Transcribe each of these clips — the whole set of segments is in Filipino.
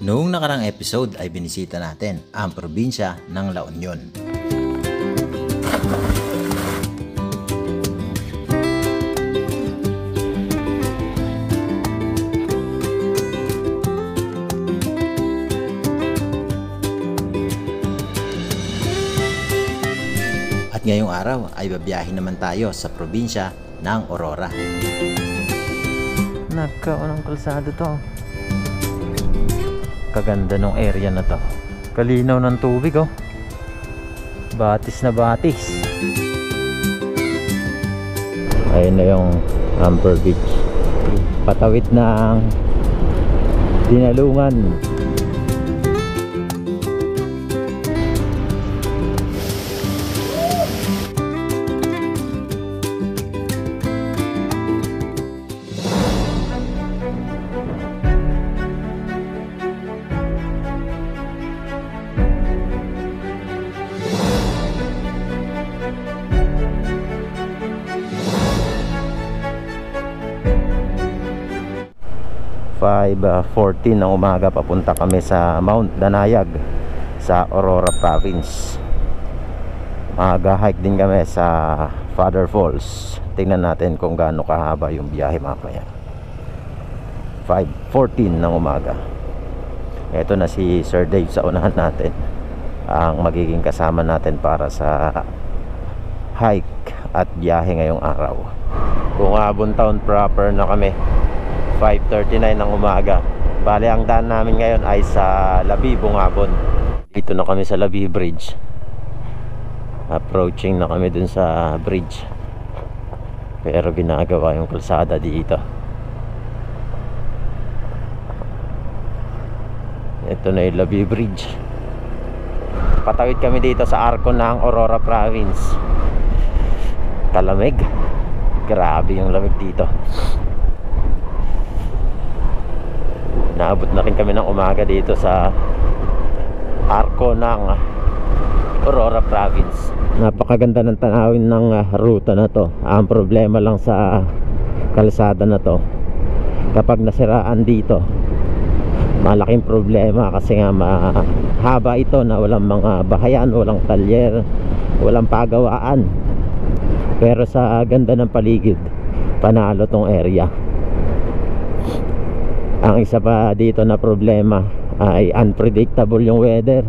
Noong nakarang episode ay binisita natin ang probinsya ng La Union. At ngayong araw ay babiyahin naman tayo sa probinsya ng Aurora. Nagkaon ng kalsado to. Kaganda ng area na to. Kalinaw ng tubig oh. Batis na batis. Ayun na yung Amber Beach. Patawid ng Dinalungan. Five 14 ng umaga, papunta kami sa Mount Danayag sa Aurora Province. Mag-hike din kami sa Father Falls. Tingnan natin kung gaano kahaba yung biyahe mamaya. 5:14 ng umaga. Ito na si Sir Dave sa unahan natin, ang magiging kasama natin para sa hike at biyahe ngayong araw. Bungabon town proper na kami. 5:39 ng umaga. Bale, ang daan namin ngayon ay sa Labi, Bungabon. Dito na kami sa Labi Bridge. Approaching na kami dun sa bridge. Pero ginagawa yung kalsada dito. Ito na yung Labi Bridge. Patawid kami dito sa arko ng Aurora Province. Kalamig. Grabe yung lamig dito. Naabot na rin kami ng umaga dito sa arko ng Aurora Province. Napakaganda ng tanawin ng ruta na to. Ang problema lang sa kalsada na to, kapag nasiraan dito, malaking problema kasi nga mahaba ito na walang mga bahayan, walang talyer, walang pagawaan. Pero sa ganda ng paligid, panalo tong area. Ang isa pa dito na problema ay unpredictable yung weather.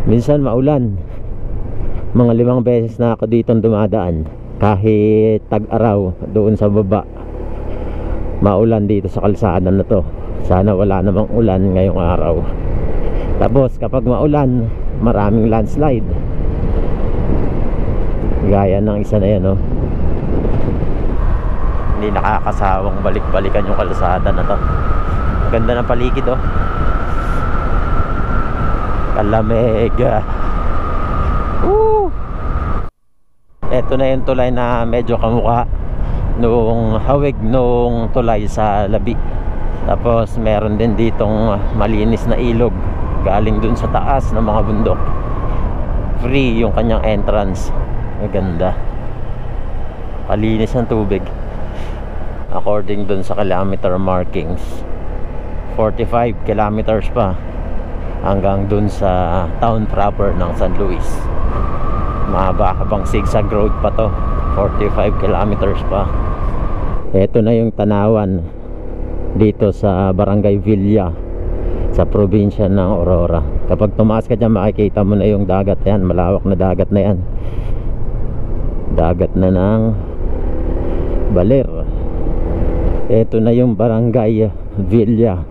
Minsan maulan. Mga 5 beses na ako dito dumadaan. Kahit tag-araw doon sa baba, maulan dito sa kalsada na to. Sana wala namang ulan ngayong araw. Tapos kapag maulan, maraming landslide. Gaya ng isa na yan oh. Hindi nakakasawang balik-balikan yung kalsada na to. Ganda ng paligid oh. Kalamig. Ito na yung tulay na medyo kamukha nung hawig nung tulay sa Labi. Tapos meron din ditong malinis na ilog galing dun sa taas ng mga bundok. Free yung kanyang entrance. Maganda. Palinis ng tubig. According dun sa kilometer markings, 45 kilometers pa hanggang dun sa town proper ng San Luis. Mahaba-habang zigzag road pa to. 45 kilometers pa. Ito na yung tanawan dito sa Barangay Villa sa probinsya ng Aurora. Kapag tumaas ka dyan, makikita mo na yung dagat. Yan, malawak na dagat na yan. Dagat na ng Baler. Ito na yung Barangay Villa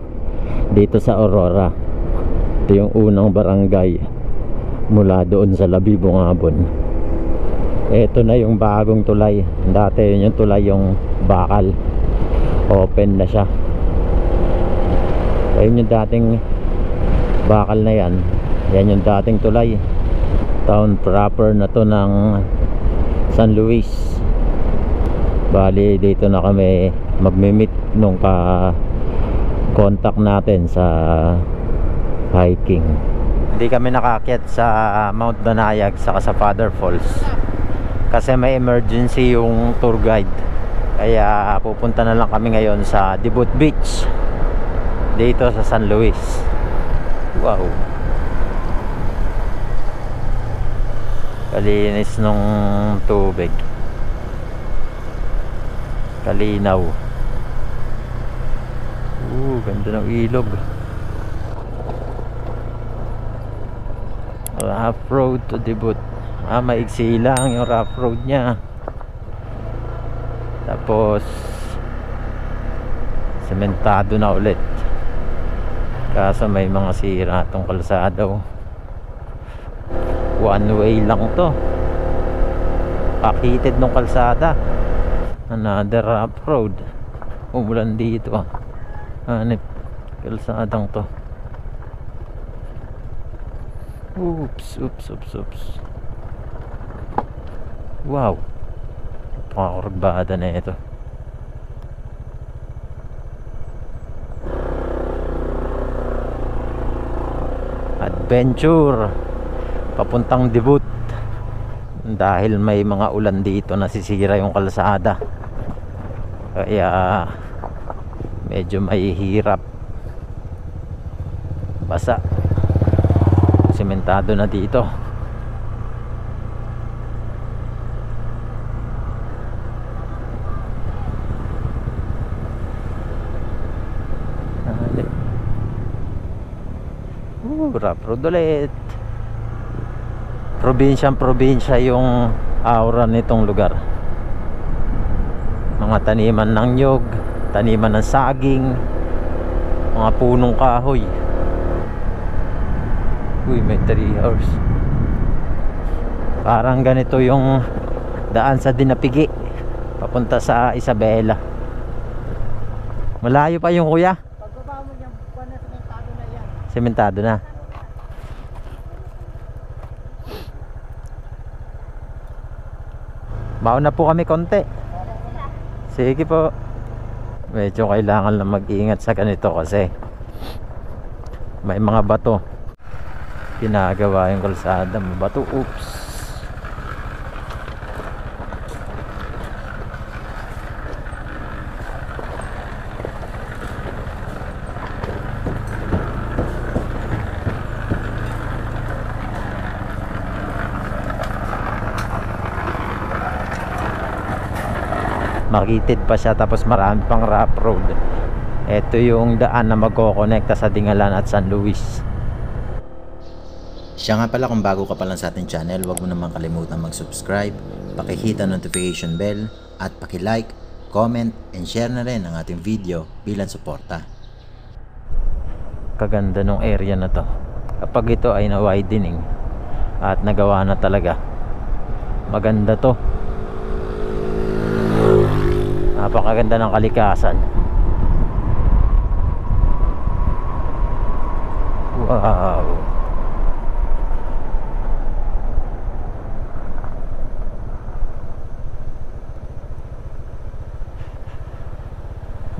dito sa Aurora. Ito yung unang barangay mula doon sa Labi, Bungabon. Ito na yung bagong tulay. Dati yun yung tulay yung bakal. Open na siya. Ayun yung dating bakal na yan. Yan yung dating tulay. Town proper na to ng San Luis. Bali dito na kami magme-meet nung contact natin sa hiking. Hindi kami nakaakyat sa Mount Danayag saka sa Father Falls kasi may emergency yung tour guide. Kaya pupunta na lang kami ngayon sa Debut Beach dito sa San Luis. Wow, kalinis nung tubig, kalinaw. Ganda ng ilog. Rough road to Debut. Maigsi lang yung rough road nya. Tapos sementado na ulit. Kaso may mga sira tong kalsada. One way lang to. Pakitid ng kalsada. Another rough road. Umulan dito. Hanip kalsadang to. Oops. Wow, napakakurbada na ito. Adventure papuntang Debut. Dahil may mga ulan dito, nasisira yung kalsada, kaya medyo mahihirap. Basa, sementado na dito. Rough road ulit. Probinsya yung aura nitong lugar. Mga taniman ng nyog, taniman ng saging, mga punong kahoy. May 3 hours. Parang ganito yung daan sa Dinapigi papunta sa Isabela. Malayo pa yung kuya. Pagbaba mo niyan, sementado na yan. Sementado na. Mauna po kami konti. Sige po. Medyo kailangan lang mag-ingat sa ganito kasi may mga bato. Ginagawa yung kalsada, may bato. Oops. Makitid pa siya, tapos marami pang rough road. Ito yung daan na magkokonekta sa Dingalan at San Luis. Siya nga pala, kung bago ka pa lang sa ating channel, huwag mo naman kalimutan mag-subscribe, pakihit ang notification bell, at paki-like, comment, and share na rin ang ating video bilang suporta. Kaganda nung area na to. Kapag ito ay na-widening at nagawa na talaga, maganda to. Napakaganda ng kalikasan. Wow.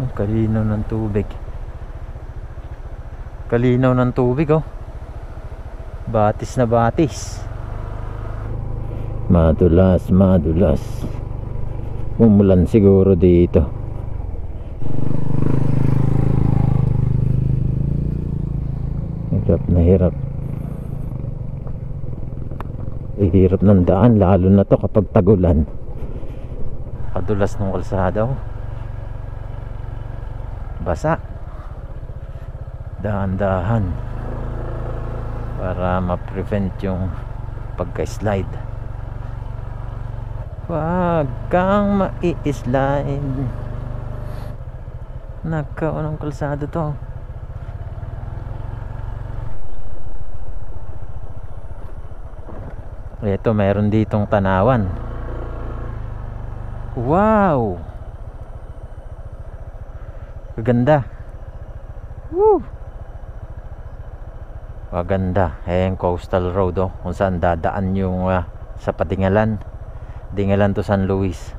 Ang kalinaw ng tubig. Kalinaw ng tubig, oh. Batis na batis. Madulas. Umulan siguro dito. Hirap na hirap. Hirap ng daan, lalo na to kapag tagulan. Kadulas ng kalsada, oh. Basa. Dahan-dahan para ma-prevent yung pagka-slide. Wag kang mai-slide. Nagkaunang kalsada to. Ito, meron ditong tanawan. Wow, kaganda. Woo! Maganda. Yung coastal road, oh, kung saan dadaan yung sa Padingalan, Dingalan to San Luis.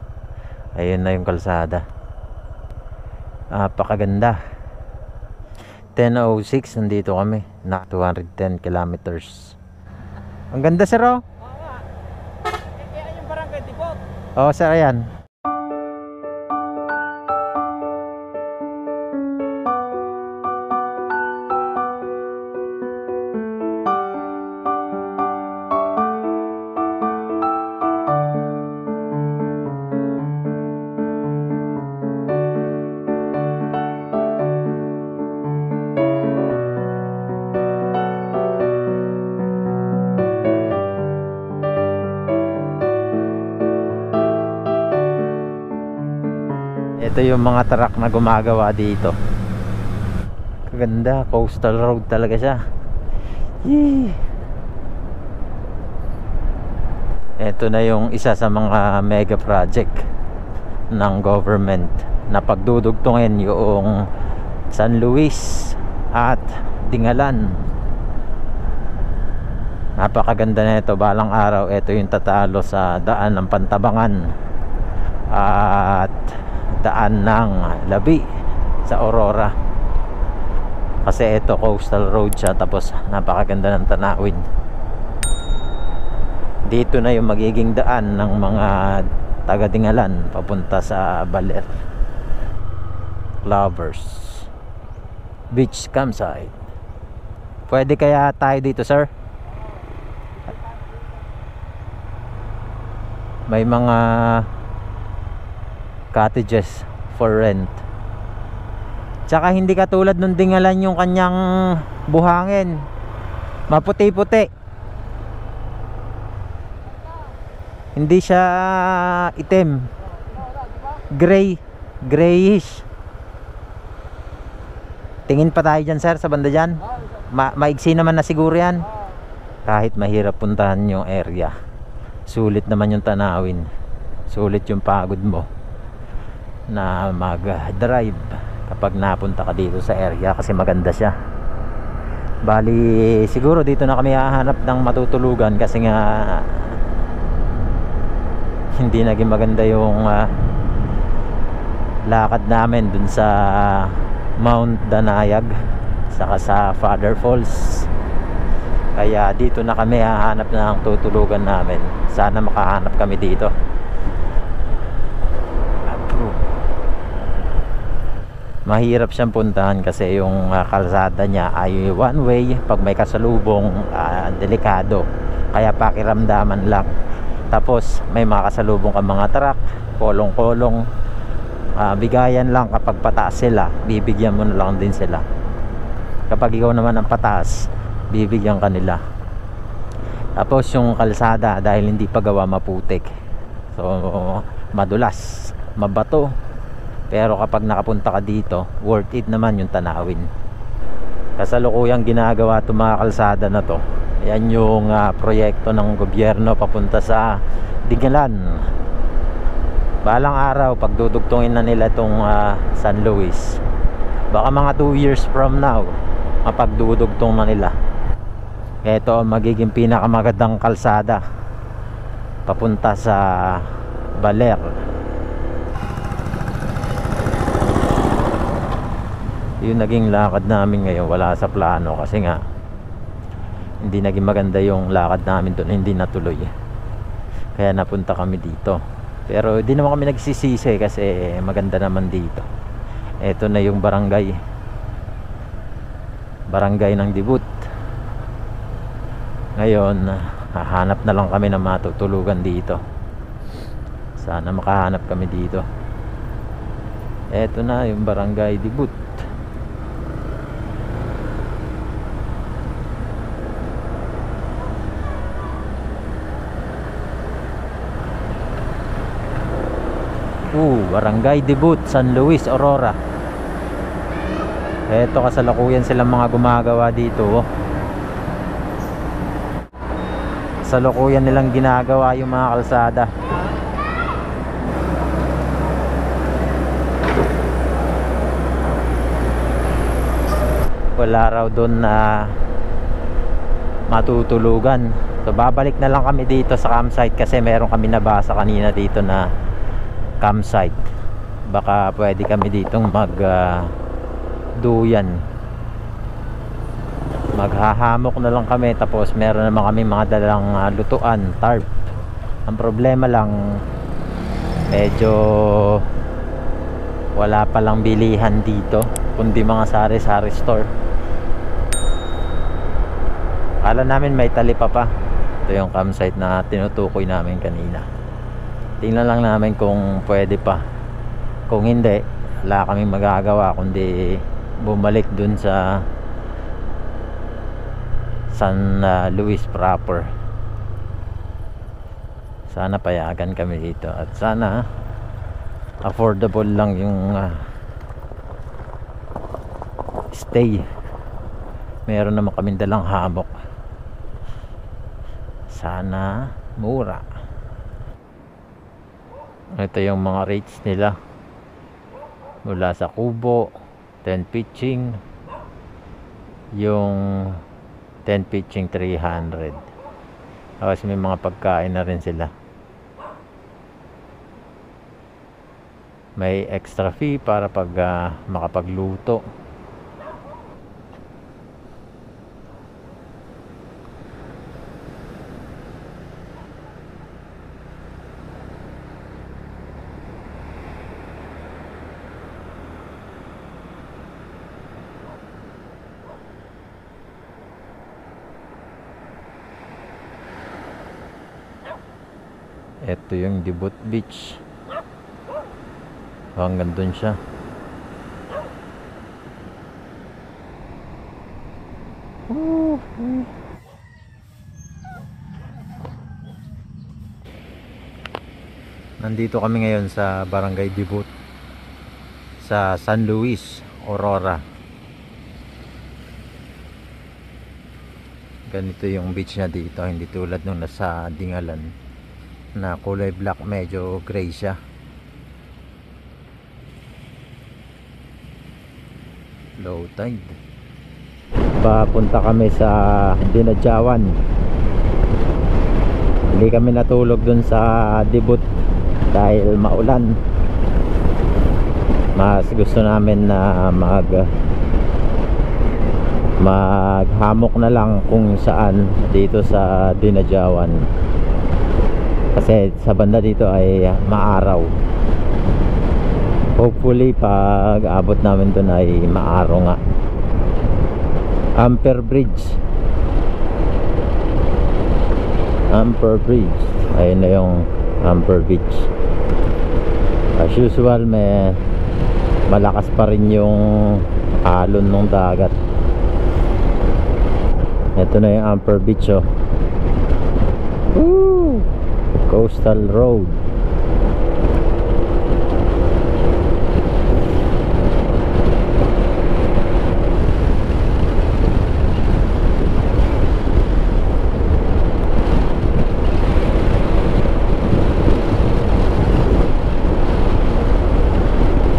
Ayun na yung kalsada. Napakaganda. 10:06 nandito kami na 210 kilometers. Ang ganda, sir, oh. Kaya yung barangay Debut. Oh, sir, ayan. Ito yung mga truck na gumagawa dito. Kaganda, coastal road talaga siya. Yee! Ito na yung isa sa mga mega project ng government na pagdudugtungin yung San Luis at Dingalan. Napakaganda na ito. Balang araw ito yung tatalo sa daan ng Pantabangan at daan ng Labi sa Aurora, kasi ito coastal road siya, tapos napakaganda ng tanawin. Dito na yung magiging daan ng mga taga Dingalan papunta sa Baler. Lovers Beach Campsite. Pwede kaya tayo dito, sir? May mga cottages for rent. Tsaka hindi katulad nung Dingalan yung kanyang buhangin. Maputi-puti. Hindi siya itim. Grayish. Tingin pa tayo dyan, sir, sa banda dyan. Maigsi naman na siguro yan. Kahit mahirap puntahan yung area, sulit naman yung tanawin. Sulit yung pagod mo na mag-drive kapag napunta ka dito sa area, kasi maganda siya. Bali siguro dito na kami hahanap ng matutulugan, kasi nga hindi naging maganda yung lakad namin dun sa Mount Danayag saka sa Father Falls. Kaya dito na kami hahanap ng tutulugan namin. Sana makahanap kami dito. Mahirap siyang puntahan kasi yung kalsada niya ay one way. Pag may kasalubong, delikado, kaya pakiramdaman lang. Tapos may mga kasalubong ka mga truck, kolong-kolong, bigayan lang. Kapag pataas sila, bibigyan mo na lang din sila. Kapag ikaw naman ang pataas, bibigyan ka nila. Tapos yung kalsada, dahil hindi pa gawa, maputik, so madulas, mabato. Pero kapag nakapunta ka dito, worth it naman yung tanawin. Kasalukuyang ginagawa itong mga kalsada na to. Yan yung proyekto ng gobyerno papunta sa Dingalan. Balang araw, pagdudugtungin na nila itong San Luis. Baka mga 2 years from now, mapagdudugtong na nila. Ito ang magiging pinakamagandang kalsada papunta sa Baler. Yung naging lakad namin ngayon, wala sa plano, kasi nga hindi naging maganda yung lakad namin doon, hindi natuloy. Kaya napunta kami dito. Pero hindi naman kami nagsisisi, kasi maganda naman dito. Ito na yung barangay ng Dibut. Ngayon hahanap na lang kami ng matutulugan dito. Sana makahanap kami dito. Ito na yung barangay Dibut. Barangay Dibut, San Luis, Aurora. Eto, kasalukuyan silang mga gumagawa dito. Kasalukuyan nilang ginagawa yung mga kalsada. Wala raw doon na matutulugan. So babalik na lang kami dito sa campsite, kasi meron kami nabasa kanina dito na campsite. Baka pwede kami ditong duyan. Maghahamok na lang kami, tapos meron naman kami mga dalang lutuan, tarp. Ang problema lang, medyo wala palang bilihan dito, kundi mga sari-sari store. Akala namin may talipa pa. Ito yung campsite na tinutukoy namin kanina. Tingnan lang namin kung pwede pa. Kung hindi, wala kaming magagawa kundi bumalik dun sa San Luis proper. Sana payagan kami dito, at sana affordable lang yung stay. Meron naman kaming dalang hammock, sana mura. Ito yung mga rates nila mula sa kubo, 10 pitching, yung 10 pitching 300. Tapos may mga pagkain na rin sila, may extra fee para pag makapagluto. Ito yung Dibut Beach. Hanggang dun siya. Nandito kami ngayon sa Barangay Dibut sa San Luis, Aurora. Ganito yung beach niya dito, hindi tulad nung nasa Dingalan na kulay black, medyo gray siya. Low tide. Papunta kami sa Dinadjawan. Hindi kami natulog dun sa Dibut dahil maulan. Mas gusto namin na maghamok na lang kung saan dito sa Dinadjawan, kasi sa banda dito ay maaraw. Hopefully pag abot namin dun ay maaraw nga. Amper Bridge. Ayun na yung Amper Beach. As usual, may malakas pa rin yung alon ng dagat. Ito na yung Amper Beach, oh. Woo! Coastal Road.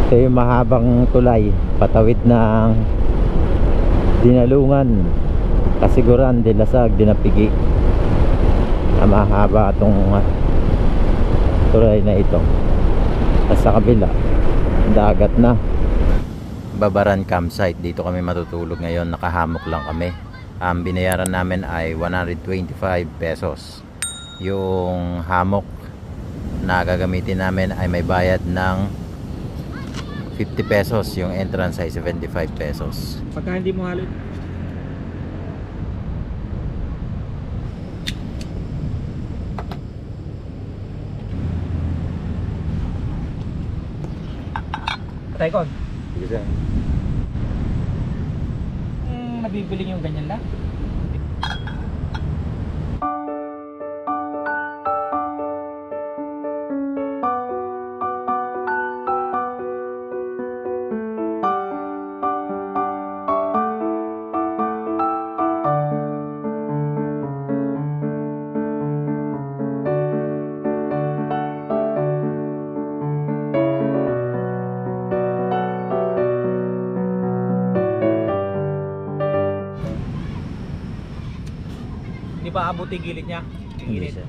Ito yung mahabang tulay patawid ng Dinalungan, Kasiguran, Dilasag, Dinapigi. Mahaba itong tulay na ito. At sa kabila, dagat na. Babaran Campsite, dito kami matutulog ngayon. Nakahamok lang kami. Ang binayaran namin ay 125 pesos. Yung hammock na gagamitin namin ay may bayad ng 50 pesos. Yung entrance ay 75 pesos. Pagka hindi mo halid. Taikon. Sige sir. Nabibili yung ganyan lang. Di ba abot yung gilid niya? Yung Hindi gilid. sir.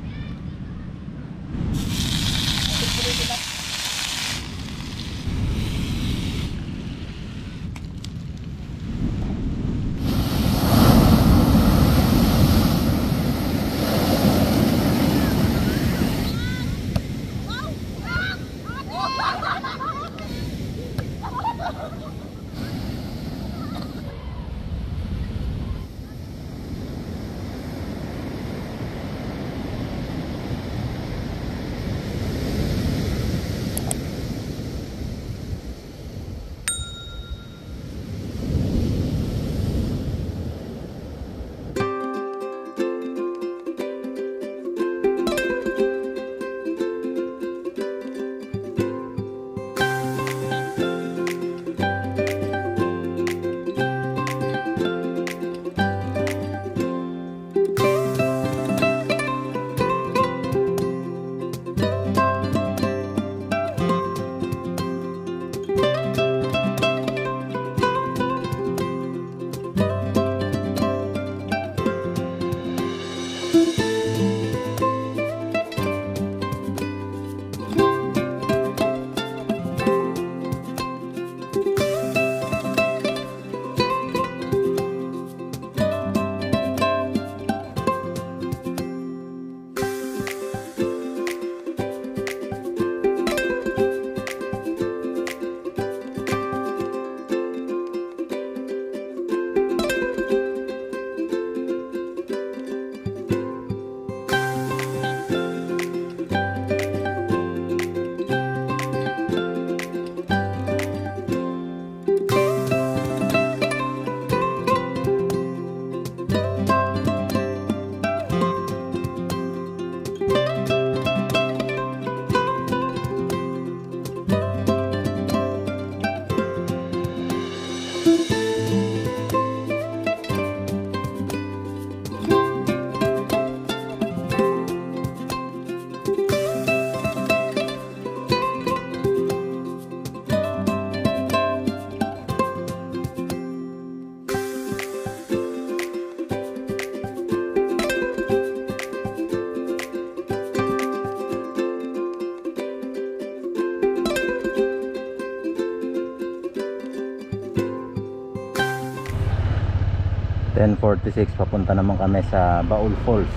10:46 papunta naman kami sa Baul Falls.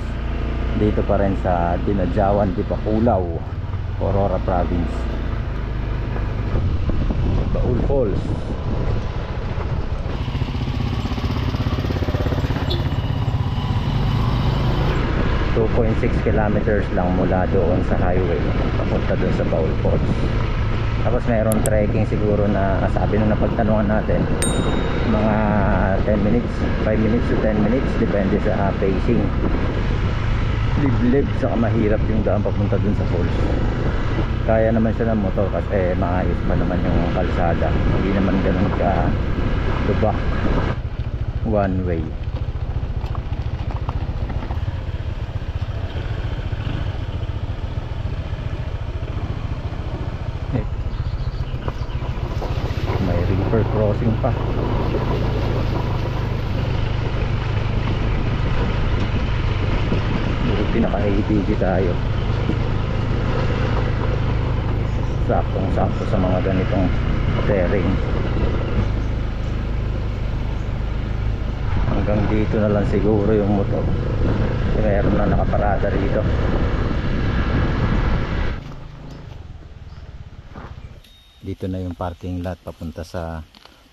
Dito pa rin sa Dinajawan, Dipakulaw, Aurora Province. Baul Falls. 2.6 kilometers lang mula doon sa highway papunta doon sa Baul Falls. Tapos mayroon trekking siguro na sabi nung napagtanungan natin mga 10 minutes, 5 minutes to 10 minutes depende sa pacing. Liblib saka mahirap yung daan papunta dun sa falls. Kaya naman siya ng motor kasi maayos pa naman yung kalsada, hindi naman ganun ka lubak, one way. May river crossing pa. Buti naka-ATV tayo. Saktong sakto sa mga ganitong terrain. Hanggang dito na lang siguro yung motor. Meron na nakaparada rito. Dito na yung parking lot papunta sa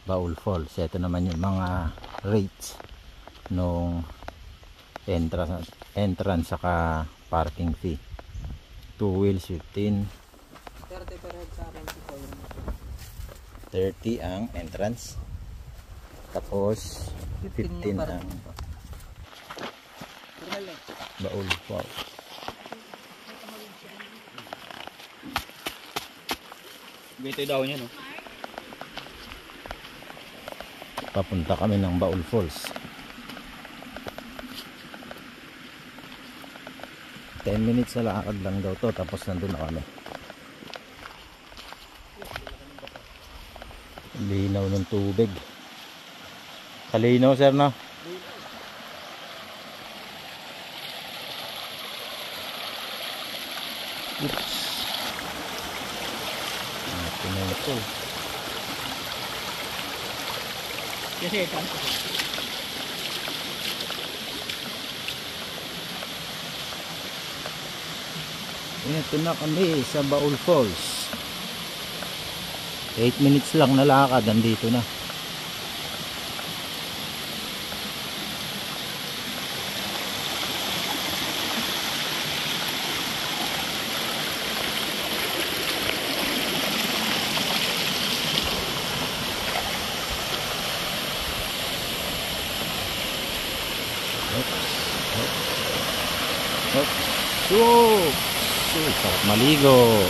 Baul Falls. Ito naman yung mga rates nung entrance saka parking fee. 2 wheels 15, 30 ang entrance, tapos 15 ang Baul Falls. Bito daw niya, no? Papunta kami ng Baul Falls. 10 minutes na lakad lang daw to, tapos nandun na kami. Linaw ng tubig. Kalinaw, sir, no? Oops. Ito na ito. Kasi ito. Ito na kami sa Baul Falls. 8 minutes lang na lakad, andito na. So, sarap maligo.